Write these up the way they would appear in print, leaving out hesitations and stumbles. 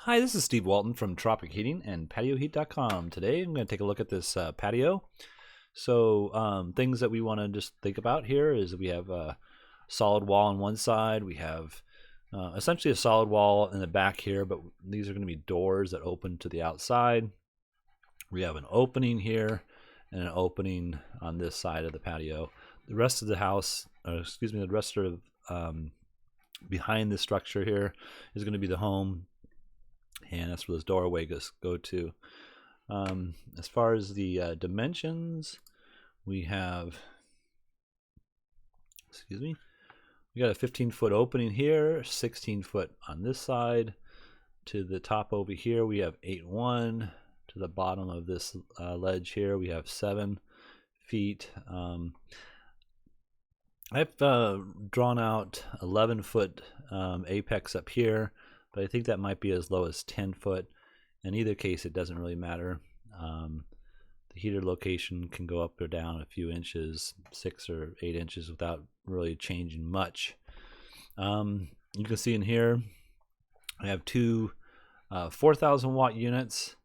Hi, this is Steve Walton from Tropic Heating and PatioHeat.com. Today I'm going to take a look at this patio. So things that we want to just think about here is we have a solid wall on one side. We have essentially a solid wall in the back here, but these are going to be doors that open to the outside. We have an opening here and an opening on this side of the patio. The rest of the house, the rest of behind this structure here is going to be the home. And that's where those doorways go to. As far as the dimensions, we have, we got a 15-foot opening here, 16 foot on this side. To the top over here, we have 8.1. To the bottom of this ledge here, we have 7 feet. I've drawn out 11-foot apex up here, but I think that might be as low as 10 foot. In either case, it doesn't really matter. The heater location can go up or down a few inches, 6 or 8 inches, without really changing much. You can see in here, I have two 4,000 watt units.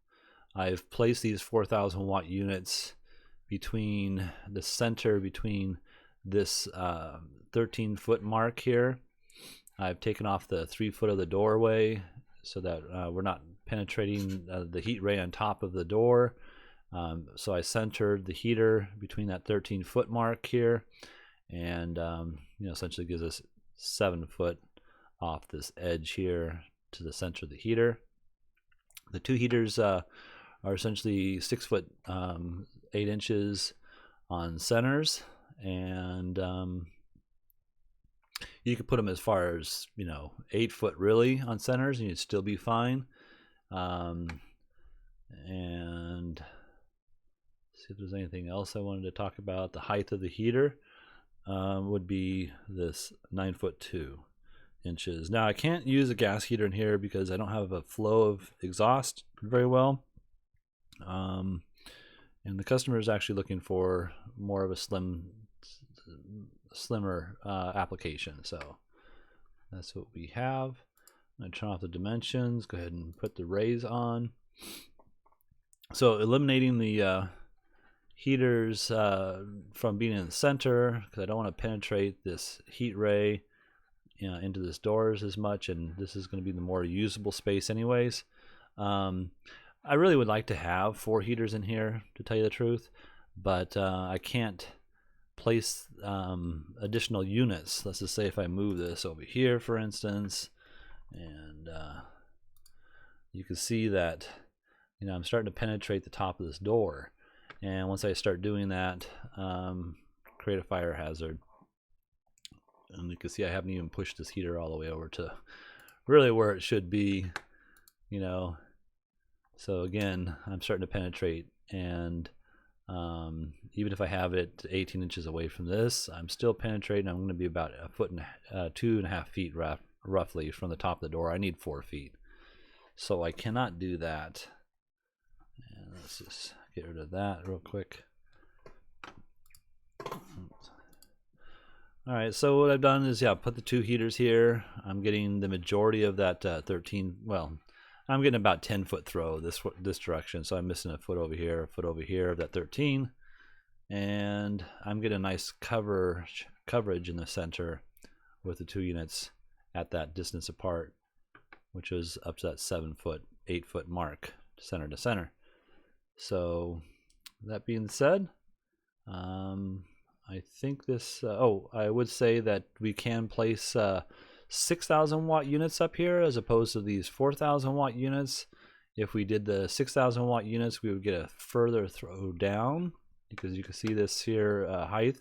I've placed these 4,000 watt units between the center, between this 13-foot mark here. I've taken off the 3 foot of the doorway so that we're not penetrating the heat ray on top of the door. So I centered the heater between that 13-foot mark here, and essentially gives us 7 foot off this edge here to the center of the heater. The two heaters are essentially 6 foot 8 inches on centers, and you could put them as far as 8 foot really on centers, and you'd still be fine. And see if there's anything else I wanted to talk about. The height of the heater would be this 9 foot 2 inches. Now I can't use a gas heater in here because I don't have a flow of exhaust very well. And the customer is actually looking for more of a slimmer application, so that's what we have. I'm going to turn off the dimensions, go ahead and put the rays on. So eliminating the heaters from being in the center, because I don't want to penetrate this heat ray into this doors as much, and this is going to be the more usable space anyways. I really would like to have 4 heaters in here, to tell you the truth, but I can't place additional units. Let's just say if I move this over here, for instance, and you can see that I'm starting to penetrate the top of this door, and once I start doing that, create a fire hazard. And you can see I haven't even pushed this heater all the way over to really where it should be, so again, I'm starting to penetrate, and even if I have it 18 inches away from this, I'm still penetrating. I'm going to be about a foot and 2.5 feet roughly from the top of the door. I need 4 feet, so I cannot do that. And let's just get rid of that real quick. All right, so what I've done is put the 2 heaters here. I'm getting the majority of that 13. Well, I'm getting about 10 foot throw this direction, so I'm missing a foot over here of that 13, and I'm getting a nice coverage in the center with the 2 units at that distance apart, which is up to that 7 foot, 8 foot mark, center to center. So that being said, I think this. I would say that we can place 6,000 watt units up here as opposed to these 4,000 watt units. If we did the 6,000 watt units, we would get a further throw down, because you can see this here height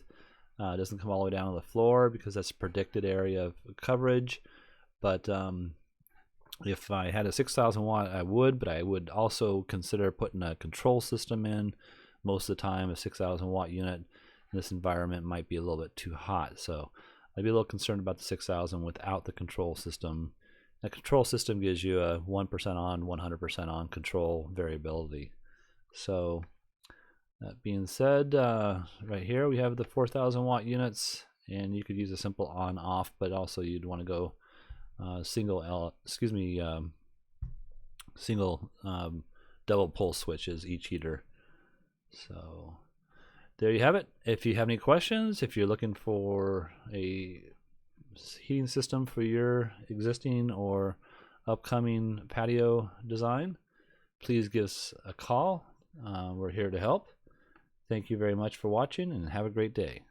doesn't come all the way down to the floor because that's a predicted area of coverage. But if I had a 6,000 watt, I would, but I would also consider putting a control system in. Most of the time, a 6,000 watt unit in this environment might be a little bit too hot, so I'd be a little concerned about the 6,000 without the control system. The control system gives you a 1% on, 100% on control variability. So that being said, right here we have the 4,000 watt units, and you could use a simple on-off, but also you'd want to go single double pole switches each heater. So there you have it. If you have any questions, if you're looking for a heating system for your existing or upcoming patio design, please give us a call. We're here to help. Thank you very much for watching, and have a great day.